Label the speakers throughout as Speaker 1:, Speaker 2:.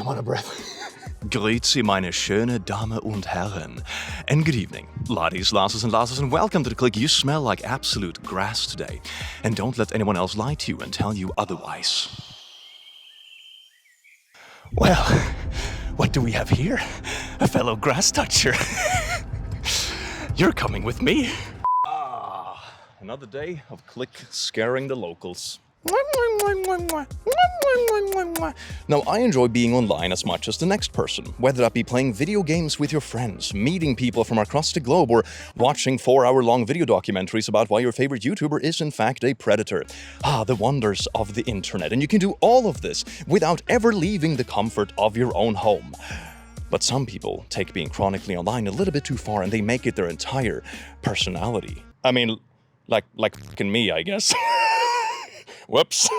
Speaker 1: I'm out of breath.
Speaker 2: Grüezi meine schöne Dame und Herren. And good evening, laddies, lasses and lasses, and welcome to the click. You smell like absolute grass today. And don't let anyone else lie to you and tell you otherwise. Well, what do we have here? A fellow grass toucher. You're coming with me. Another day of click scaring the locals. Now, I enjoy being online as much as the next person, whether that be playing video games with your friends, meeting people from across the globe, or watching 4-hour-long video documentaries about why your favorite YouTuber is in fact a predator. The wonders of the internet. And you can do all of this without ever leaving the comfort of your own home. But some people take being chronically online a little bit too far and they make it their entire personality. I mean, like fucking me, I guess. Whoops.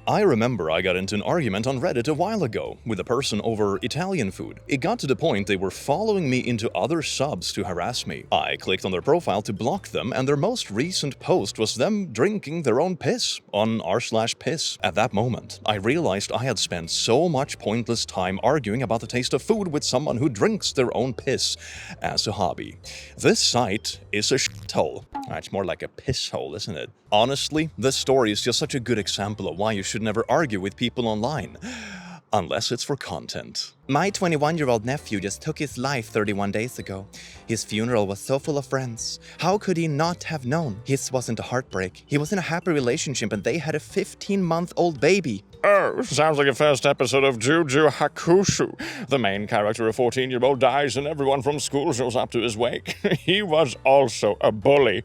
Speaker 2: I remember I got into an argument on Reddit a while ago with a person over Italian food. It got to the point they were following me into other subs to harass me. I clicked on their profile to block them, and their most recent post was them drinking their own piss on r/piss. At that moment, I realized I had spent so much pointless time arguing about the taste of food with someone who drinks their own piss as a hobby. This site is a shithole. It's more like a piss hole, isn't it? Honestly, this story is just such a good example of why you should never argue with people online. Unless it's for content.
Speaker 3: My 21-year-old nephew just took his life 31 days ago. His funeral was so full of friends. How could he not have known? His wasn't a heartbreak. He was in a happy relationship and they had a 15-month-old baby.
Speaker 4: Oh, sounds like a first episode of Yu Yu Hakusho. The main character, a 14-year-old, dies and everyone from school shows up to his wake. He was also a bully.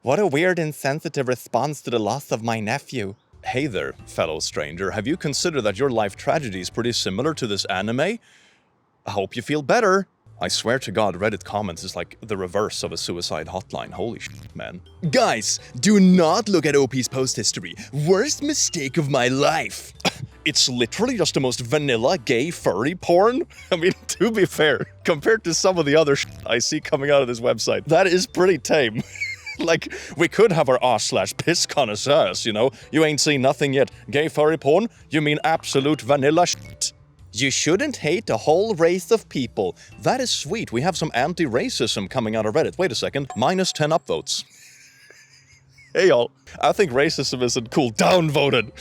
Speaker 3: What a weird and sensitive response to the loss of my nephew.
Speaker 2: Hey there, fellow stranger. Have you considered that your life tragedy is pretty similar to this anime? I hope you feel better. I swear to God, Reddit comments is like the reverse of a suicide hotline. Holy shit, man.
Speaker 5: Guys, do not look at OP's post history. Worst mistake of my life.
Speaker 2: It's literally just the most vanilla gay furry porn. I mean, to be fair, compared to some of the other shit I see coming out of this website, that is pretty tame. Like, we could have our r/piss connoisseurs, you know? You ain't seen nothing yet. Gay furry porn? You mean absolute vanilla shit.
Speaker 3: You shouldn't hate a whole race of people.
Speaker 2: That is sweet. We have some anti-racism coming out of Reddit. Wait a second. Minus 10 upvotes. Hey, y'all. I think racism isn't cool. Downvoted.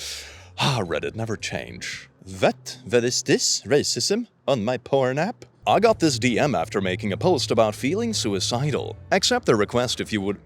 Speaker 2: Reddit never change.
Speaker 3: What is this? Racism? On my porn app?
Speaker 2: I got this DM after making a post about feeling suicidal. Accept the request if you would.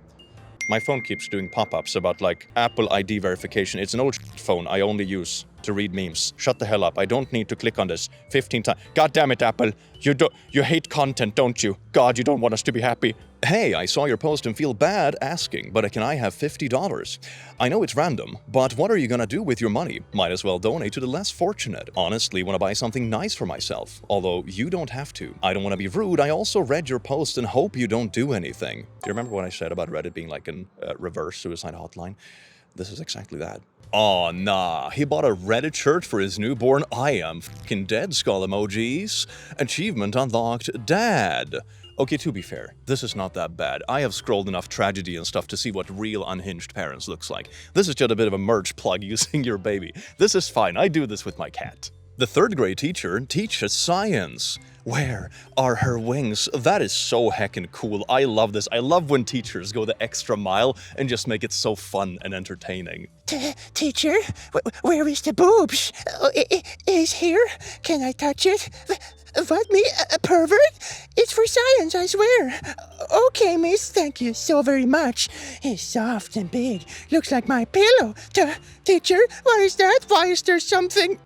Speaker 2: My phone keeps doing pop-ups about, like, Apple ID verification. It's an old phone I only use to read memes. Shut the hell up. I don't need to click on this 15 times. God damn it, Apple. You hate content, don't you? God, you don't want us to be happy. Hey, I saw your post and feel bad asking, but can I have $50? I know it's random, but what are you gonna do with your money? Might as well donate to the less fortunate. Honestly, want to buy something nice for myself, although you don't have to. I don't want to be rude. I also read your post and hope you don't do anything. Do you remember what I said about Reddit being like a reverse suicide hotline? This is exactly that. Aw, nah. He bought a Reddit shirt for his newborn. I am fucking dead skull emojis. Achievement unlocked. Dad. Okay, to be fair, this is not that bad. I have scrolled enough tragedy and stuff to see what real unhinged parents looks like. This is just a bit of a merch plug using your baby. This is fine. I do this with my cat. The third grade teacher teaches science. Where are her wings? That is so heckin' cool. I love this. I love when teachers go the extra mile and just make it so fun and entertaining.
Speaker 6: Teacher, where is the boobs? Is here? Can I touch it? What, me? A pervert? It's for science, I swear. Okay, miss, thank you so very much. It's soft and big. Looks like my pillow. Teacher, what is that? Why is there something?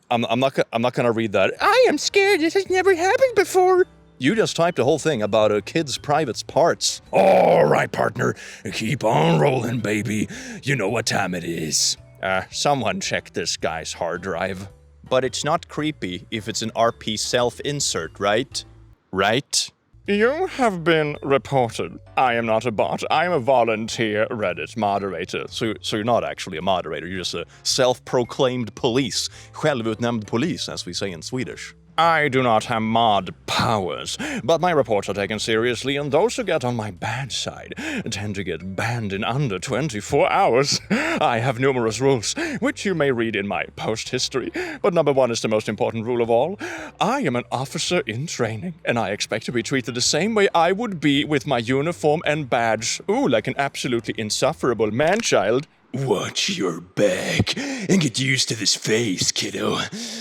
Speaker 2: I'm not gonna read that.
Speaker 6: I am scared. This has never happened before.
Speaker 2: You just typed a whole thing about a kid's private parts.
Speaker 5: All right, partner. Keep on rolling, baby. You know what time it is.
Speaker 2: Someone check this guy's hard drive. But it's not creepy if it's an RP self-insert, right? Right?
Speaker 4: You have been reported. I am not a bot. I am a volunteer Reddit moderator.
Speaker 2: So you're not actually a moderator. You're just a self-proclaimed police. Självutnämnd polis, as we say in Swedish.
Speaker 4: I do not have mod powers, but my reports are taken seriously, and those who get on my bad side tend to get banned in under 24 hours. I have numerous rules, which you may read in my post history, but number one is the most important rule of all. I am an officer in training, and I expect to be treated the same way I would be with my uniform and badge. Ooh, like an absolutely insufferable man-child.
Speaker 5: Watch your back and get used to this face, kiddo.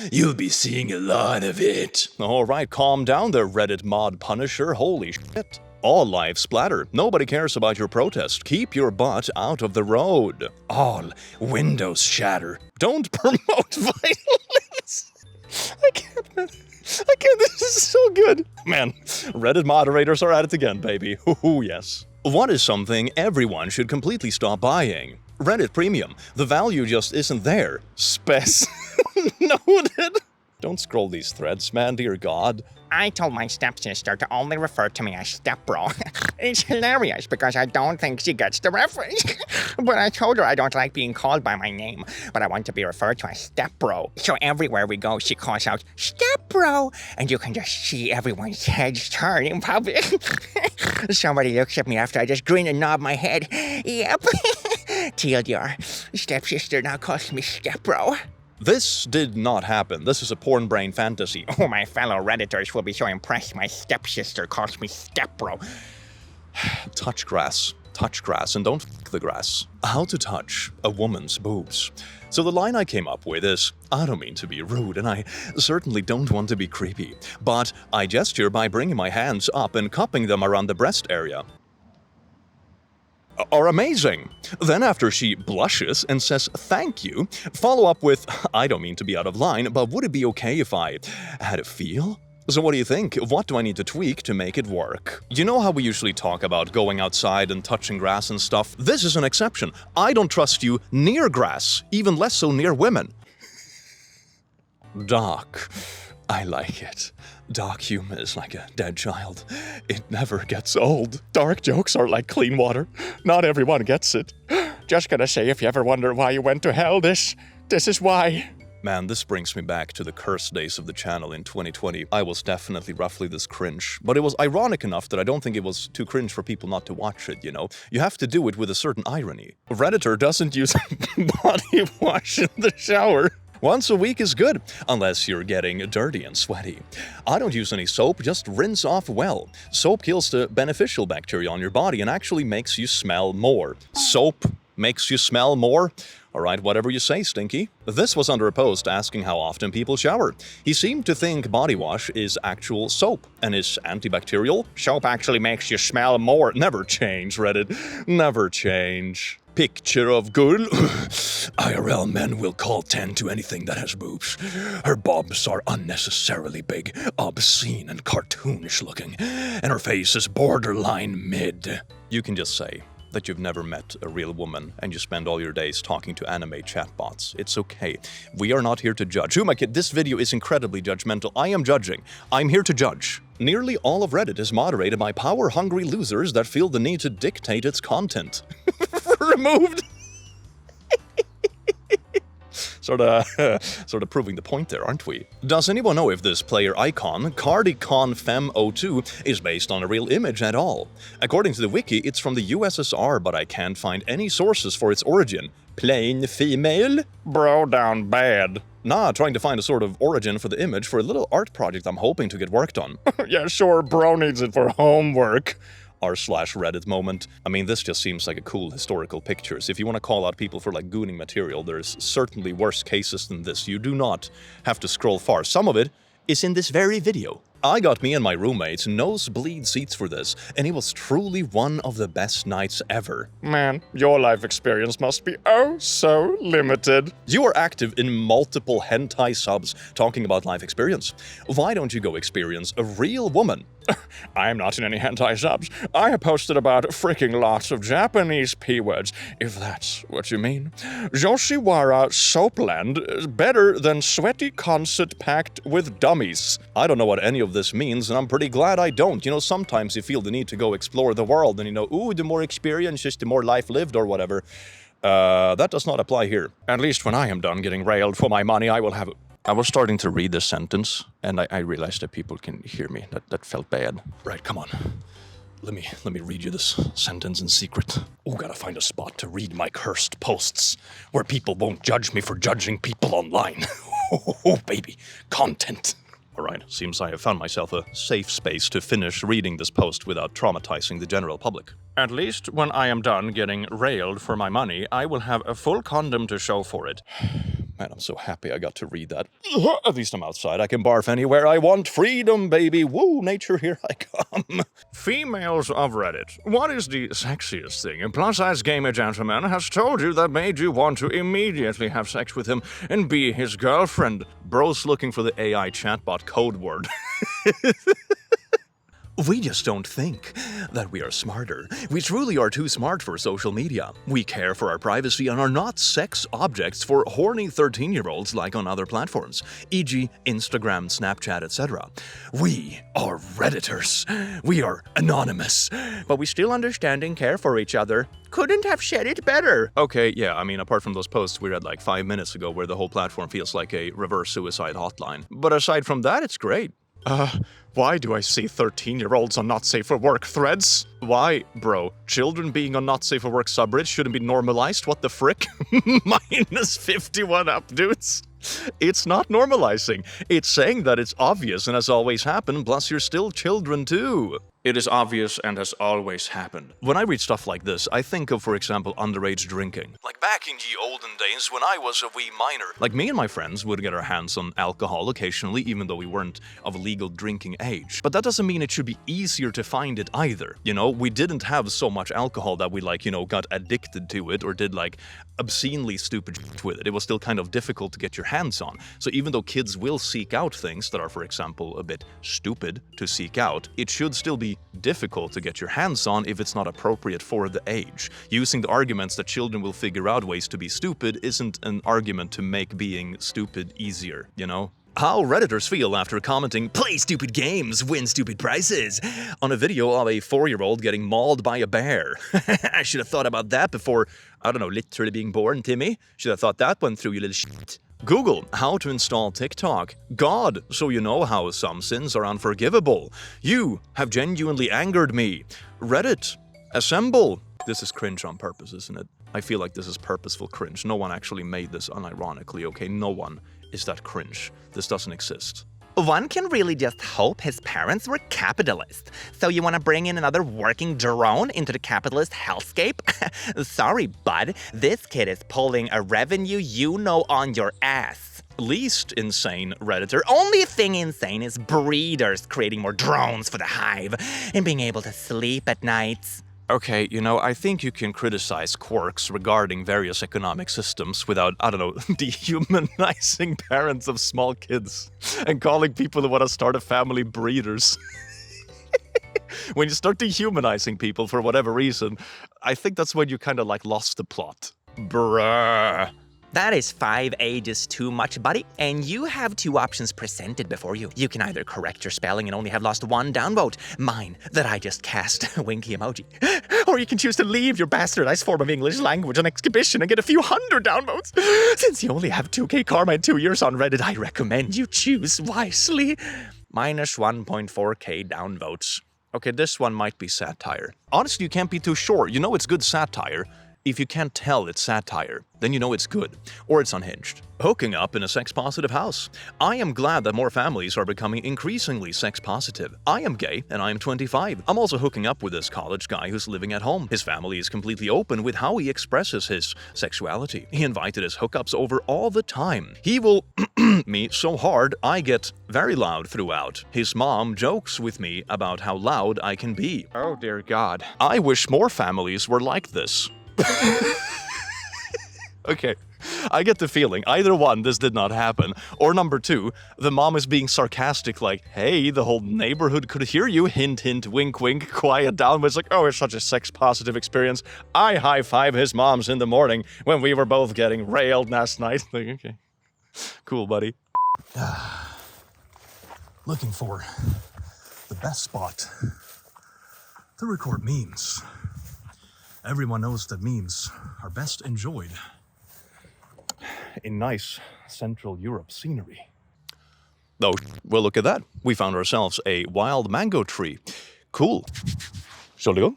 Speaker 5: You'll be seeing a lot of it.
Speaker 2: Alright, calm down there, Reddit mod punisher. Holy shit. All lives splatter. Nobody cares about your protest. Keep your butt out of the road.
Speaker 5: All windows shatter.
Speaker 2: Don't promote violence. I can't. This is so good. Man, Reddit moderators are at it again, baby. Ooh, yes. What is something everyone should completely stop buying? Reddit Premium. The value just isn't there. Spec. Noted. Don't scroll these threads, man, dear God.
Speaker 1: I told my stepsister to only refer to me as stepbro. It's hilarious because I don't think she gets the reference. But I told her I don't like being called by my name, but I want to be referred to as stepbro. So everywhere we go, she calls out, stepbro, and you can just see everyone's heads turn in public. Somebody looks at me after I just grin and nod my head. Yep. TLDR, stepsister now calls me stepbro.
Speaker 2: This did not happen. This is a porn brain fantasy.
Speaker 1: Oh, my fellow Redditors will be so impressed my stepsister calls me stepbro.
Speaker 2: Touch grass, and don't f*** the grass. How to touch a woman's boobs. So the line I came up with is, I don't mean to be rude, and I certainly don't want to be creepy, but I gesture by bringing my hands up and cupping them around the breast area. Are amazing. Then after she blushes and says thank you, follow up with, I don't mean to be out of line, but would it be okay if I had a feel? So what do you think? What do I need to tweak to make it work? You know how we usually talk about going outside and touching grass and stuff? This is an exception. I don't trust you near grass, even less so near women. Doc. I like it. Dark humor is like a dead child. It never gets old.
Speaker 4: Dark jokes are like clean water. Not everyone gets it. Just gonna say, if you ever wonder why you went to hell, this is why.
Speaker 2: Man, this brings me back to the cursed days of the channel in 2020. I was definitely roughly this cringe, but it was ironic enough that I don't think it was too cringe for people not to watch it, you know? You have to do it with a certain irony. Redditor doesn't use body wash in the shower. Once a week is good, unless you're getting dirty and sweaty. I don't use any soap, just rinse off well. Soap kills the beneficial bacteria on your body and actually makes you smell more. Soap makes you smell more? Alright, whatever you say, Stinky. This was under a post asking how often people shower. He seemed to think body wash is actual soap and is antibacterial. Soap actually makes you smell more. Never change, Reddit. Never change. Picture of girl.
Speaker 5: IRL men will call 10 to anything that has boobs. Her bobs are unnecessarily big, obscene and cartoonish looking, and her face is borderline mid.
Speaker 2: You can just say that you've never met a real woman and you spend all your days talking to anime chatbots. It's okay. We are not here to judge. Oh my kid, this video is incredibly judgmental. I am judging. I'm here to judge. Nearly all of Reddit is moderated by power-hungry losers that feel the need to dictate its content. Removed. Sort of proving the point there, aren't we? Does anyone know if this player icon, CardiconFem02, is based on a real image at all? According to the wiki, it's from the USSR, but I can't find any sources for its origin. Plain female?
Speaker 4: Bro down bad.
Speaker 2: Nah, trying to find a sort of origin for the image for a little art project I'm hoping to get worked on.
Speaker 4: Yeah, sure, bro needs it for homework.
Speaker 2: r/RedditMoment. I mean, this just seems like a cool historical pictures. If you want to call out people for like gooning material, there's certainly worse cases than this. You do not have to scroll far. Some of it is in this very video. I got me and my roommates nosebleed seats for this, and it was truly one of the best nights ever.
Speaker 4: Man, your life experience must be oh so limited.
Speaker 2: You are active in multiple hentai subs talking about life experience. Why don't you go experience a real woman?
Speaker 4: I am not in any hentai subs. I have posted about freaking lots of Japanese P-words, if that's what you mean. Yoshiwara Soapland is better than sweaty concert packed with dummies.
Speaker 2: I don't know what any of this means, and I'm pretty glad I don't. You know, sometimes you feel the need to go explore the world, and you know, ooh, the more experiences, the more life lived, or whatever. That does not apply here.
Speaker 4: At least when I am done getting railed for my money, I will have I was starting to read this sentence, and I realized that people can hear me. That felt bad.
Speaker 5: Right, come on. Let me read you this sentence in secret. Oh, gotta find a spot to read my cursed posts where people won't judge me for judging people online. Oh, baby. Content.
Speaker 2: Alright, seems I have found myself a safe space to finish reading this post without traumatizing the general public. At least when I am done getting railed for my money, I will have a full condom to show for it. Man, I'm so happy I got to read that. At least I'm outside. I can barf anywhere I want. Freedom, baby. Woo, nature, here I come. Females of Reddit, what is the sexiest thing a plus-size gamer gentleman has told you that made you want to immediately have sex with him and be his girlfriend? Bro's looking for the AI chatbot code word. We just don't think that we are smarter. We truly are too smart for social media. We care for our privacy and are not sex objects for horny 13-year-olds like on other platforms, e.g. Instagram, Snapchat, etc. We are Redditors. We are anonymous. But we still understand and care for each other. Couldn't have said it better. Okay, yeah, I mean, apart from those posts we read like 5 minutes ago where the whole platform feels like a reverse suicide hotline. But aside from that, it's great. Why do I see 13-year-olds on not safe for work threads? Why, bro? Children being on not safe for work subreddits shouldn't be normalized? What the frick? Minus 51 up, dudes. It's not normalizing. It's saying that it's obvious and has always happened, plus you're still children too. It is obvious and has always happened. When I read stuff like this, I think of, for example, underage drinking. Like back in the olden days when I was a wee minor. Like me and my friends would get our hands on alcohol occasionally, even though we weren't of legal drinking age. But that doesn't mean it should be easier to find it either. You know, we didn't have so much alcohol that we got addicted to it or did obscenely stupid shit with it. It was still kind of difficult to get your hands on. So even though kids will seek out things that are, for example, a bit stupid to seek out, it should still be difficult to get your hands on if it's not appropriate for the age. Using the arguments that children will figure out ways to be stupid isn't an argument to make being stupid easier, you know? How Redditors feel after commenting, "Play stupid games, win stupid prizes," on a video of a 4-year-old getting mauled by a bear. I should have thought about that before, literally being born, Timmy. Should have thought that one through, you little shit. Google how to install TikTok. God, so you know how some sins are unforgivable. You have genuinely angered me. Reddit, assemble. This is cringe on purpose, isn't it? I feel like this is purposeful cringe. No one actually made this unironically, okay? No one is that cringe. This doesn't exist.
Speaker 3: One can really just hope his parents were capitalist. So you want to bring in another working drone into the capitalist hellscape? Sorry, bud. This kid is pulling a revenue on your ass.
Speaker 2: Least insane Redditor.
Speaker 3: Only thing insane is breeders creating more drones for the hive and being able to sleep at nights.
Speaker 2: Okay, I think you can criticize quirks regarding various economic systems without, dehumanizing parents of small kids and calling people who want to start a family breeders. When you start dehumanizing people for whatever reason, I think that's when you kind of lost the plot. Bruh.
Speaker 3: That is 5 ages too much, buddy. And you have 2 options presented before you. You can either correct your spelling and only have lost 1 downvote, mine, that I just cast, winky emoji. Or you can choose to leave your bastardized form of English language on exhibition and get a few hundred downvotes. Since you only have 2k karma and 2 years on Reddit, I recommend you choose wisely.
Speaker 2: Minus 1.4k downvotes. Okay, this one might be satire. Honestly, you can't be too sure. You know it's good satire. If you can't tell it's satire, then you know it's good, or it's unhinged. Hooking up in a sex-positive house. I am glad that more families are becoming increasingly sex-positive. I am gay, and I am 25. I'm also hooking up with this college guy who's living at home. His family is completely open with how he expresses his sexuality. He invited his hookups over all the time. He will me so hard, I get very loud throughout. His mom jokes with me about how loud I can be. Oh dear God. I wish more families were like this. Okay, I get the feeling either one, this did not happen, or number 2, the mom is being sarcastic like, hey, the whole neighborhood could hear you, hint, hint, wink, wink, quiet down, but it's like, oh, it's such a sex-positive experience. I high-five his moms in the morning when we were both getting railed last night. Like, okay, cool, buddy.
Speaker 5: Looking for the best spot to record memes. Everyone knows that memes are best enjoyed in nice Central Europe scenery.
Speaker 2: Oh, well, look at that. We found ourselves a wild mango tree. Cool. Shall we go?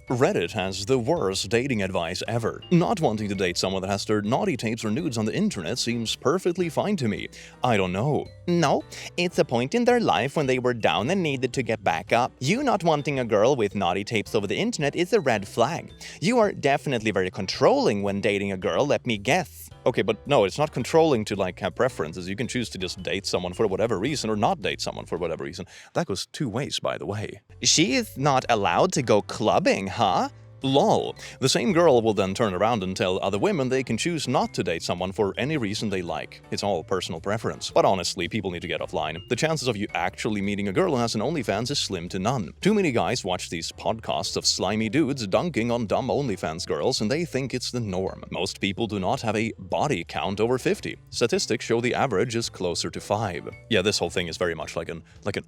Speaker 2: Reddit has the worst dating advice ever. Not wanting to date someone that has their naughty tapes or nudes on the internet seems perfectly fine to me. I don't know.
Speaker 3: No, it's a point in their life when they were down and needed to get back up. You not wanting a girl with naughty tapes over the internet is a red flag. You are definitely very controlling when dating a girl, let me guess.
Speaker 2: Okay, but no, it's not controlling to like have preferences. You can choose to just date someone for whatever reason or not date someone for whatever reason. That goes two ways, by the way.
Speaker 3: She is not allowed to go clubbing, huh?
Speaker 2: Lol. The same girl will then turn around and tell other women they can choose not to date someone for any reason they like. It's all personal preference. But honestly, people need to get offline. The chances of you actually meeting a girl who has an OnlyFans is slim to none. Too many guys watch these podcasts of slimy dudes dunking on dumb OnlyFans girls and they think it's the norm. Most people do not have a body count over 50. Statistics show the average is closer to 5. Yeah, this whole thing is very much like an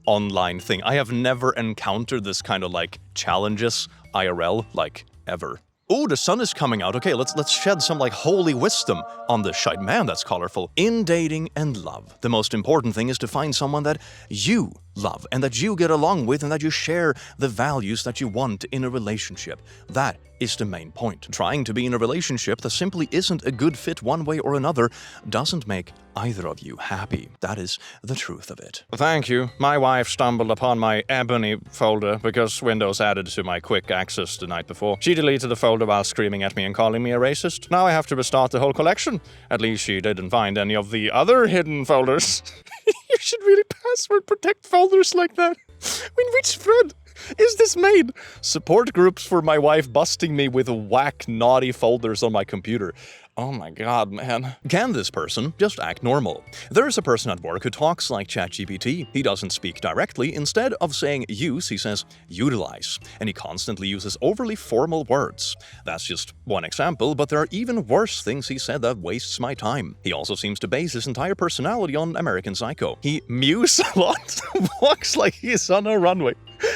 Speaker 2: online thing. I have never encountered this kind of like challenges IRL, like, ever. Oh, the sun is coming out. Okay, let's shed some, like, holy wisdom on this shite. Man, that's colorful. In dating and love, the most important thing is to find someone that you love and that you get along with and that you share the values that you want in a relationship. That is the main point. Trying to be in a relationship that simply isn't a good fit one way or another doesn't make either of you happy. That is the truth of it. Thank you. My wife stumbled upon my Ebony folder because Windows added to my quick access the night before. She deleted the folder while screaming at me and calling me a racist. Now I have to restart the whole collection. At least she didn't find any of the other hidden folders. You should really password protect folders like that. In which thread is this made? Support groups for my wife busting me with whack naughty folders on my computer. Oh my god, man. Can this person just act normal? There's a person at work who talks like ChatGPT. He doesn't speak directly. Instead of saying use, he says utilize. And he constantly uses overly formal words. That's just one example, but there are even worse things he said that wastes my time. He also seems to base his entire personality on American Psycho. He mews a lot, walks like he's on a runway,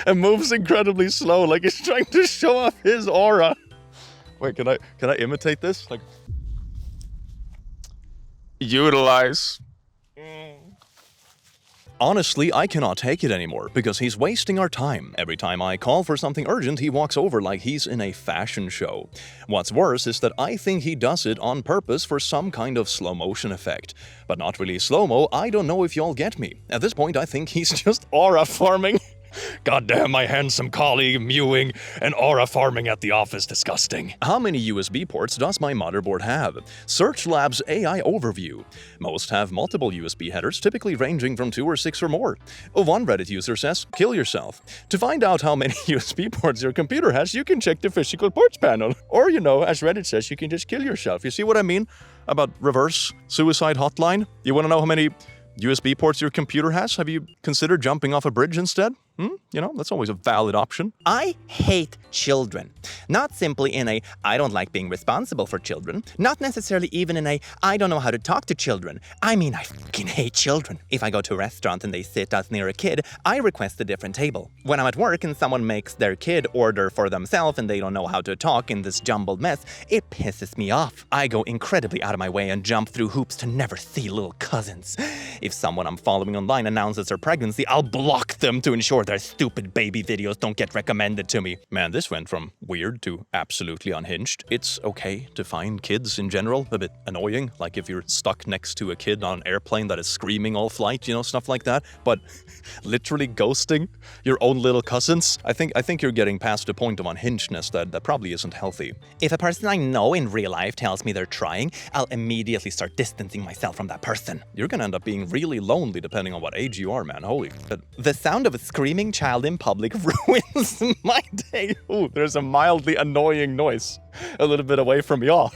Speaker 2: and moves incredibly slow like he's trying to show off his aura. Wait, can I imitate this? Like, utilize. Honestly, I cannot take it anymore because he's wasting our time. Every time I call for something urgent, he walks over like he's in a fashion show. What's worse is that I think he does it on purpose for some kind of slow motion effect. But not really slow-mo, I don't know if y'all get me. At this point, I think he's just aura farming. Goddamn, my handsome colleague mewing and aura farming at the office, disgusting. How many USB ports does my motherboard have? Search Labs AI overview. Most have multiple USB headers, typically ranging from 2 or 6 or more. One Reddit user says, kill yourself. To find out how many USB ports your computer has, you can check the physical ports panel. Or, you know, as Reddit says, you can just kill yourself. You see what I mean about reverse suicide hotline? You want to know how many USB ports your computer has? Have you considered jumping off a bridge instead? You know, that's always a valid option.
Speaker 3: I hate children. Not simply in a, I don't like being responsible for children. Not necessarily even in a, I don't know how to talk to children. I mean, I fucking hate children. If I go to a restaurant and they sit us near a kid, I request a different table. When I'm at work and someone makes their kid order for themselves and they don't know how to talk in this jumbled mess, it pisses me off. I go incredibly out of my way and jump through hoops to never see little cousins. If someone I'm following online announces their pregnancy, I'll block them to ensure their stupid baby videos don't get recommended to me.
Speaker 2: Man, this went from weird to absolutely unhinged. It's okay to find kids in general a bit annoying, like if you're stuck next to a kid on an airplane that is screaming all flight, you know, stuff like that. But literally ghosting your own little cousins, I think you're getting past a point of unhingedness that probably isn't healthy.
Speaker 3: If a person I know in real life tells me they're trying, I'll immediately start distancing myself from that person.
Speaker 2: You're gonna end up being really lonely depending on what age you are, man. Holy shit.
Speaker 3: The sound of a screaming child in public ruins my day.
Speaker 2: Ooh, there's a mildly annoying noise a little bit away from y'all.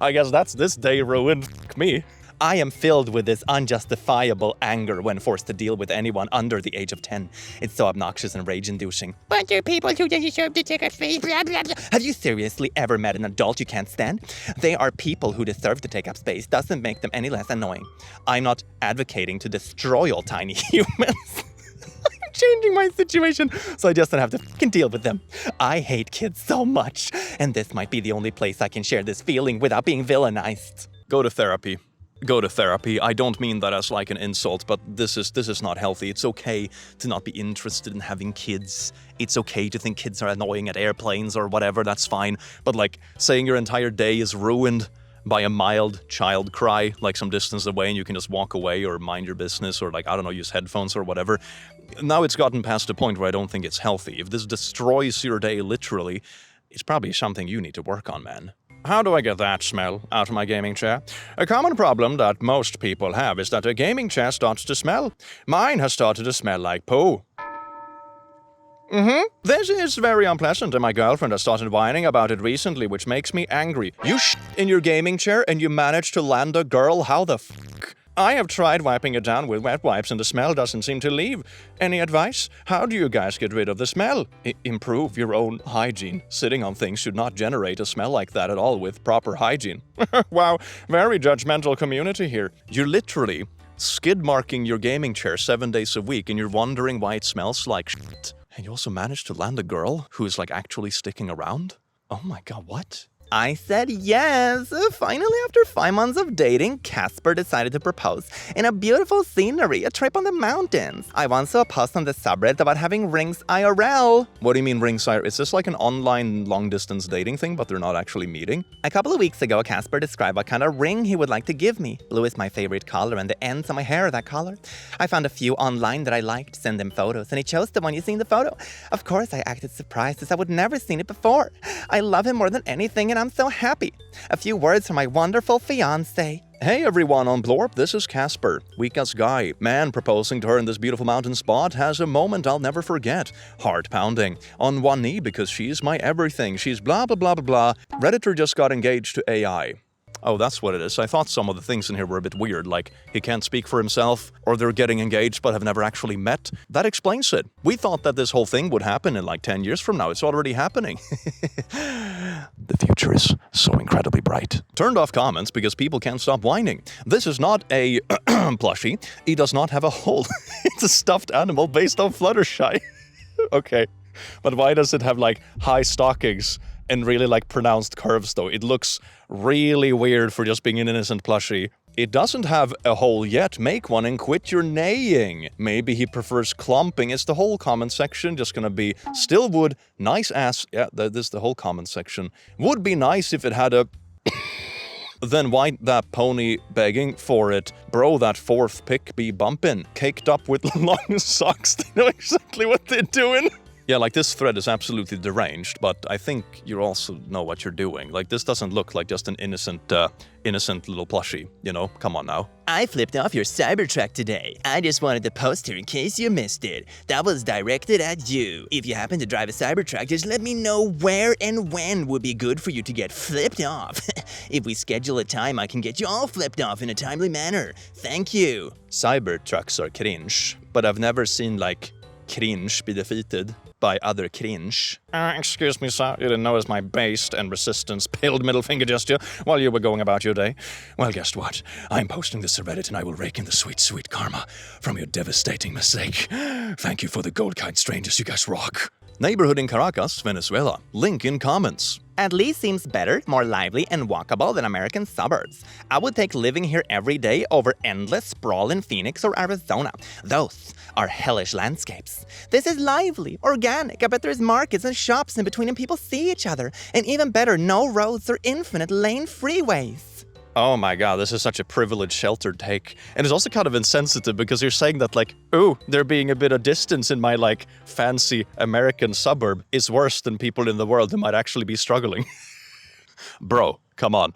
Speaker 2: I guess that's this day ruined. F*** me.
Speaker 3: I am filled with this unjustifiable anger when forced to deal with anyone under the age of 10. It's so obnoxious and rage-inducing.
Speaker 6: But there are people who don't deserve to take a space, blah, blah, blah.
Speaker 3: Have you seriously ever met an adult you can't stand? They are people who deserve to take up space. Doesn't make them any less annoying. I'm not advocating to destroy all tiny humans. I'm changing my situation so I just don't have to fucking deal with them. I hate kids so much, and this might be the only place I can share this feeling without being villainized.
Speaker 2: Go to therapy. go to therapy. I don't mean that as like an insult, but this is not healthy. It's okay to not be interested in having kids. It's okay to think kids are annoying at airplanes or whatever, that's fine. But like saying your entire day is ruined by a mild child cry, like some distance away, and you can just walk away or mind your business or like, I don't know, use headphones or whatever. Now it's gotten past a point where I don't think it's healthy. If this destroys your day literally, it's probably something you need to work on, man.
Speaker 4: How do I get that smell out of my gaming chair? A common problem that most people have is that a gaming chair starts to smell. Mine has started to smell like poo. This is very unpleasant, and my girlfriend has started whining about it recently, which makes me angry.
Speaker 2: You in your gaming chair and you managed to land a girl? How the fuck?
Speaker 4: I have tried wiping it down with wet wipes and the smell doesn't seem to leave. Any advice? How do you guys get rid of the smell?
Speaker 2: Improve your own hygiene. Sitting on things should not generate a smell like that at all with proper hygiene.
Speaker 4: Wow, very judgmental community here.
Speaker 2: You're literally skid marking your gaming chair 7 days a week and you're wondering why it smells like shit. And you also managed to land a girl who is like actually sticking around? Oh my god, what?
Speaker 3: I said yes. Finally, after 5 months of dating, Casper decided to propose in a beautiful scenery, a trip on the mountains. I once saw a post on the subreddit about having rings IRL.
Speaker 2: What do you mean rings IRL? Is this like an online long-distance dating thing, but they're not actually meeting?
Speaker 3: A couple of weeks ago, Casper described what kind of ring he would like to give me. Blue is my favorite color, and the ends on my hair are that color. I found a few online that I liked, sent him photos, and he chose the one you see in the photo. Of course, I acted surprised as I would never seen it before. I love him more than anything, and I'm so happy. A few words from my wonderful fiancé.
Speaker 2: Hey everyone on Blorp, this is Casper. Week-ass guy. Man proposing to her in this beautiful mountain spot has a moment I'll never forget. Heart pounding. On one knee because she's my everything. She's blah blah blah blah blah. Redditor just got engaged to AI. Oh, that's what it is. I thought some of the things in here were a bit weird, like he can't speak for himself, or they're getting engaged but have never actually met. That explains it. We thought that this whole thing would happen in like 10 years from now. It's already happening.
Speaker 5: The future is so incredibly bright.
Speaker 2: Turned off comments because people can't stop whining. This is not a plushie. He does not have a hole. It's a stuffed animal based on Fluttershy. Okay, but why does it have like high stockings and really like pronounced curves though? It looks really weird for just being an innocent plushie. It doesn't have a hole yet. Make one and quit your neighing. Maybe he prefers clumping. Is the whole comment section just gonna be still would, nice ass? Yeah, this is the whole comment section. Would be nice if it had a... Then why that pony begging for it? Bro, that fourth pick be bumpin'. Caked up with long socks. They know exactly what they're doing. Yeah, like this thread is absolutely deranged, but I think you also know what you're doing. Like this doesn't look like just an innocent little plushie, you know? Come on now.
Speaker 6: I flipped off your Cybertruck today. I just wanted to post here in case you missed it. That was directed at you. If you happen to drive a Cybertruck, just let me know where and when would be good for you to get flipped off. If we schedule a time, I can get you all flipped off in a timely manner. Thank you.
Speaker 2: Cybertrucks are cringe, but I've never seen like cringe be defeated by other cringe.
Speaker 4: Excuse me, sir. You didn't notice my based and resistance paled middle finger gesture while you were going about your day.
Speaker 5: Well, guess what? I'm posting this to Reddit and I will rake in the sweet, sweet karma from your devastating mistake. Thank you for the gold kind strangers, you guys rock.
Speaker 2: Neighborhood in Caracas, Venezuela. Link in comments.
Speaker 3: At least seems better, more lively, and walkable than American suburbs. I would take living here every day over endless sprawl in Phoenix or Arizona. Those are hellish landscapes. This is lively, organic. I bet there's markets and shops in between and people see each other. And even better, no roads or infinite lane freeways.
Speaker 2: Oh my god, this is such a privileged, sheltered take. And it's also kind of insensitive because you're saying that like, ooh, there being a bit of distance in my like fancy American suburb is worse than people in the world who might actually be struggling. Bro, come on.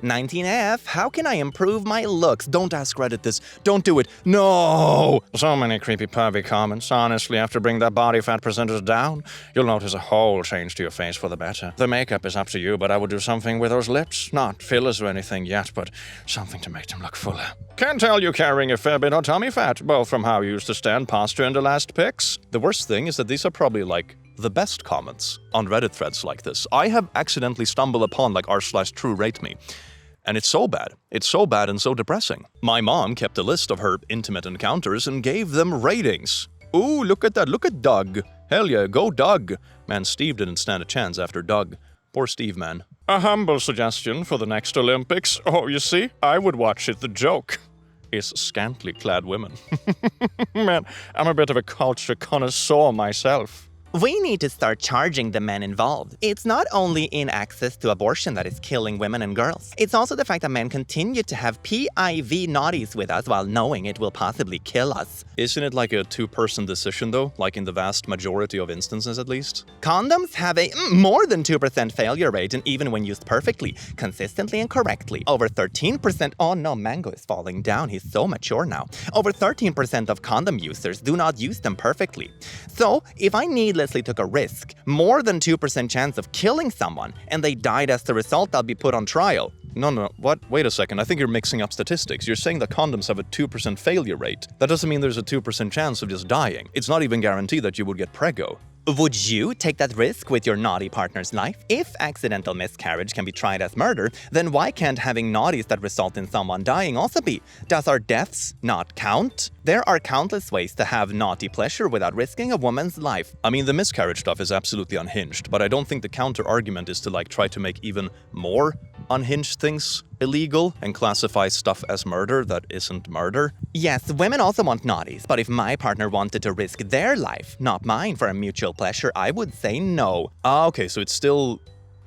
Speaker 3: 19F, how can I improve my looks? Don't ask Reddit this. Don't do it. No!
Speaker 4: So many creepy pervy comments. Honestly, after bringing that body fat percentage down, you'll notice a whole change to your face for the better. The makeup is up to you, but I would do something with those lips. Not fillers or anything yet, but something to make them look fuller. Can tell you're carrying a fair bit of tummy fat, both from how you used to stand posture in the last pics.
Speaker 2: The worst thing is that these are probably like the best comments on Reddit threads like this. I have accidentally stumbled upon like r/TrueRateMe. And it's so bad. It's so bad and so depressing. My mom kept a list of her intimate encounters and gave them ratings. Ooh, look at that. Look at Doug. Hell yeah, go Doug. Man, Steve didn't stand a chance after Doug. Poor Steve, man.
Speaker 4: A humble suggestion for the next Olympics. Oh, you see, I would watch it. The joke is scantily clad women. Man, I'm a bit of a culture connoisseur myself.
Speaker 3: We need to start charging the men involved. It's not only in access to abortion that is killing women and girls. It's also the fact that men continue to have PIV naughties with us while knowing it will possibly kill us.
Speaker 2: Isn't it like a two-person decision though? Like in the vast majority of instances at least?
Speaker 3: Condoms have a more than 2% failure rate, and even when used perfectly, consistently and correctly, over 13%— oh no, Mango is falling down, he's so mature now. Over 13% of condom users do not use them perfectly. So, if I needlessly took a risk, more than 2% chance of killing someone, and they died as the result, I'll be put on trial.
Speaker 2: No, what? Wait a second, I think you're mixing up statistics. You're saying that condoms have a 2% failure rate. That doesn't mean there's a 2% chance of just dying. It's not even guaranteed that you would get preggo.
Speaker 3: Would you take that risk with your naughty partner's life? If accidental miscarriage can be tried as murder, then why can't having naughties that result in someone dying also be? Does our deaths not count? There are countless ways to have naughty pleasure without risking a woman's life.
Speaker 2: I mean, the miscarriage stuff is absolutely unhinged, but I don't think the counter-argument is to try to make even more unhinged things illegal and classify stuff as murder that isn't murder.
Speaker 3: Yes, women also want naughties, but if my partner wanted to risk their life, not mine, for a mutual pleasure, I would say no.
Speaker 2: Okay, so it's still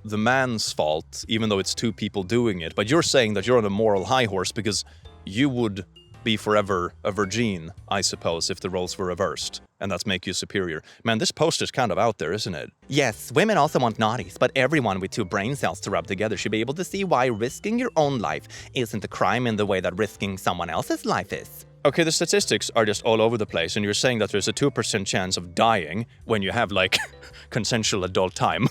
Speaker 2: the man's fault, even though it's two people doing it, but you're saying that you're on a moral high horse because you would be forever a virgin, I suppose, if the roles were reversed, and that's make you superior. Man, this post is kind of out there, isn't it?
Speaker 3: Yes, women also want naughties, but everyone with two brain cells to rub together should be able to see why risking your own life isn't a crime in the way that risking someone else's life is.
Speaker 2: Okay, the statistics are just all over the place, and you're saying that there's a 2% chance of dying when you have, consensual adult time.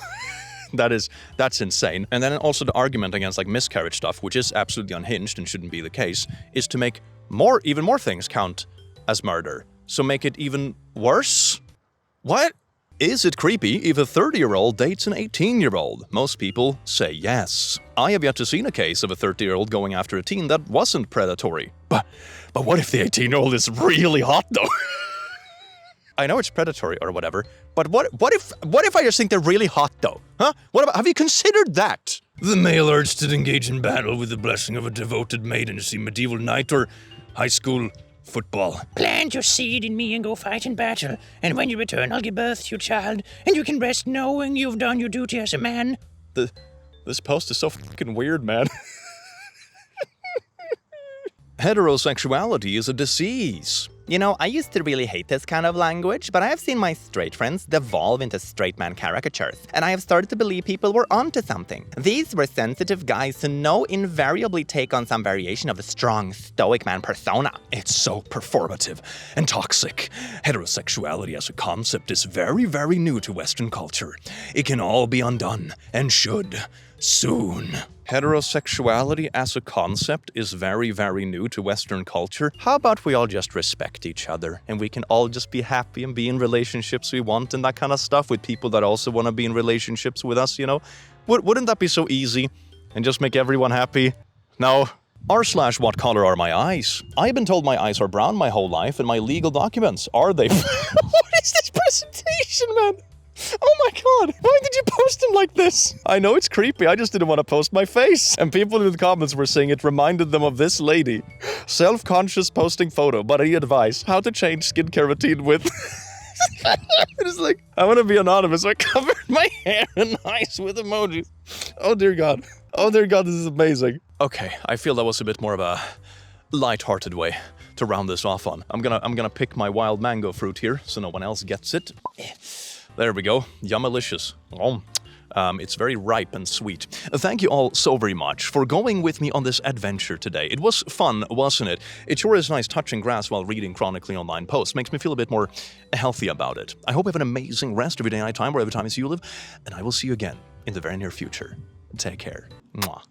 Speaker 2: That's insane. And then also the argument against, miscarriage stuff, which is absolutely unhinged and shouldn't be the case, is to make even more things count as murder. So make it even worse? What? Is it creepy if a 30-year-old dates an 18-year-old? Most people say yes. I have yet to see a case of a 30-year-old going after a teen that wasn't predatory.
Speaker 5: But what if the 18-year-old is really hot, though?
Speaker 2: I know it's predatory or whatever, but what if I just think they're really hot, though? Huh? Have you considered that?
Speaker 5: The male urge to engage in battle with the blessing of a devoted maiden to see medieval knight or high school football.
Speaker 6: Plant your seed in me and go fight in battle, and when you return, I'll give birth to your child, and you can rest knowing you've done your duty as a man.
Speaker 2: This post is so fucking weird, man. Heterosexuality is a disease.
Speaker 3: You know, I used to really hate this kind of language, but I have seen my straight friends devolve into straight man caricatures, and I have started to believe people were onto something. These were sensitive guys who know invariably take on some variation of the strong, stoic man persona.
Speaker 5: It's so performative and toxic. Heterosexuality as a concept is very, very new to Western culture. It can all be undone, and should, soon.
Speaker 2: Heterosexuality as a concept is very, very new to Western culture. How about we all just respect each other and we can all just be happy and be in relationships we want and that kind of stuff with people that also want to be in relationships with us, you know? Wouldn't that be so easy and just make everyone happy? No. r/what color are my eyes? I've been told my eyes are brown my whole life and my legal documents, are they? What is this presentation, man? Oh my god, why did you post him like this? I know it's creepy, I just didn't want to post my face. And people in the comments were saying it reminded them of this lady. Self-conscious posting photo, but any advice? How to change skincare routine with... It's like, I want to be anonymous, so I covered my hair and eyes with emojis. Oh dear god. Oh dear god, this is amazing. Okay, I feel that was a bit more of a light-hearted way to round this off on. I'm gonna pick my wild mango fruit here, so no one else gets it. There we go. Yummalicious. Oh, it's very ripe and sweet. Thank you all so very much for going with me on this adventure today. It was fun, wasn't it? It sure is nice touching grass while reading Chronically online posts. Makes me feel a bit more healthy about it. I hope you have an amazing rest of your day, night time, wherever time is you live, and I will see you again in the very near future. Take care. Mwah.